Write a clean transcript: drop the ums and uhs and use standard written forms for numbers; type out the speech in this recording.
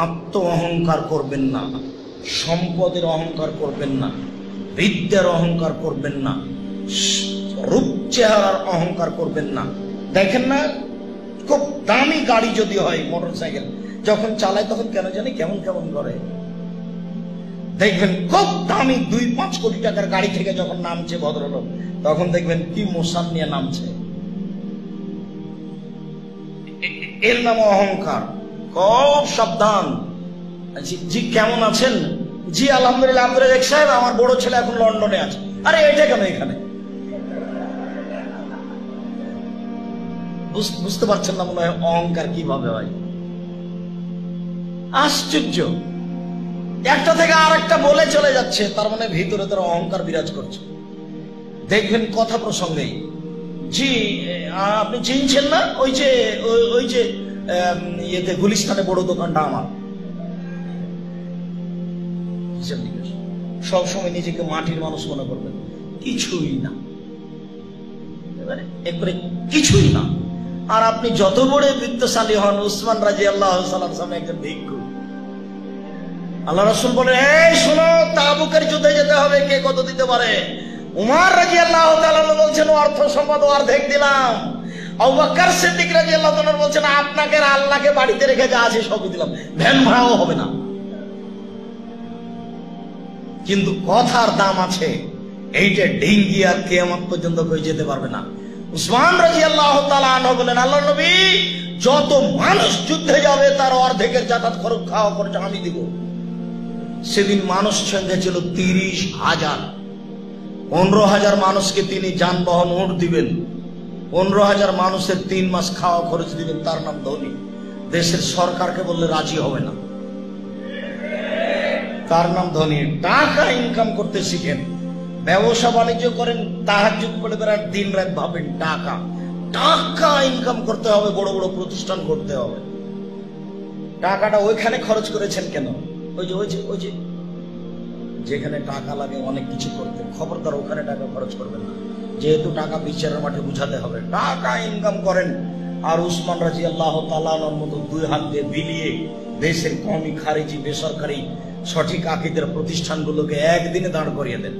আত্ম অহংকার করবেন না, সম্পদের অহংকার করবেন না, বিদ্যার অহংকার করবেন না, রূপ চেহারার অহংকার করবেন না। দেখেন না, খুব দামি গাড়ি যদি হয়, মোটরসাইকেল যখন চালায় তখন কেন জানি কেমন কেমন করে। দেখবেন খুব দামি 2-5 কোটি টাকার গাড়ি থেকে যখন নামছে ভদ্রলোক, তখন দেখবেন কি মোশান নিয়ে নামছে। এর নাম অহংকার। খুব সাবধান। জি কেমন আছেন? জি আলহামদুলিল্লাহ। আব্দুল রাজ্জাক সাহেব, আমার বড় ছেলে এখন লন্ডনে আছে। আরে এটা কেন এখানে? বুঝতে পারছেন না মনে হয় অহংকার কিভাবে হয়। আশ্চর্য, একটা থেকে আর একটা বলে চলে যাচ্ছে, তার মানে ভিতরে তার অহংকার বিরাজ করছে। দেখবেন কথা প্রসঙ্গেই, জি আপনি চিনছেন না ওই যে ইয়েতে গুলিস্তানে বড় দোকানটা আমার। সবসময় নিজেকে মাটির মানুষ মনে করবেন, কিছুই না, একবারে কিছুই না। আর আপনি যত বড় বিত্তশালী হন, উসমান রাদিয়াল্লাহু তাআলার সামনে একজন ভিক্ষু। আল্লাহ রাসূল বলেন, এই শোনো, তাবুকের যুদ্ধে যেতে হবে, কে কত দিতে পারে? উমর রাদিয়াল্লাহু তাআলা বলছেন, অর্থ সম্পদ অর্ধেক দিলাম। আবু বকর সিদ্দিক রাদিয়াল্লাহু তাআলা বলছেন, আপনাকে আর আল্লাহকে বাড়িতে রেখে যা আছে সবই দিলাম, ভ্যান ভাড়াও হবে না। কিন্তু কথার দাম আছে, এইটা ডিঙ্গি আর কিয়ামত পর্যন্ত কই যেতে পারবে না। উসমান রাদিয়াল্লাহু তাআলা আনহু বলেন, আল্লাহর নবী, যত মানুষ যুদ্ধে যাবে তার অর্ধেকের যাতায়াত খরচ, খাওয়া খরচ আমি দিব। সেদিন মানুষ সংখ্যা ছিল 30,000। 15,000 মানুষকে তিনি যানবাহন উট দিবেন, 15,000 মানুষের 3 মাস খাওয়া খরচ দিবেন। তার নাম ধনী। দেশের সরকারকে বললে রাজি হবে না, তার নাম ধনী। টাকা ইনকাম করতে শিখেন, ব্যবসা বাণিজ্য করেন, তাহাজ্জুদ পড়ে বেড়ান, দিন রাত ভাবেন টাকা টাকা ইনকাম করতে হবে, বড় বড় প্রতিষ্ঠান করতে হবে। টাকাটা ওইখানে খরচ করেছেন কেন? ওই যে যেখানে টাকা লাগে অনেক কিছু করতে, খবরদার ওখানে টাকা খরচ করবেন না, যেহেতু টাকা বিচারের মাঠে বুঝাতে হবে। টাকা ইনকাম করেন। আর উসমান রাদিয়াল্লাহু তাআলার মতো 2 হাত দিয়ে বিলিয়ে দেশের কওমি, খারিজি, বেসরকারি সঠিক আকীদার প্রতিষ্ঠানগুলোকে একদিনে দাঁড় করিয়ে দেন।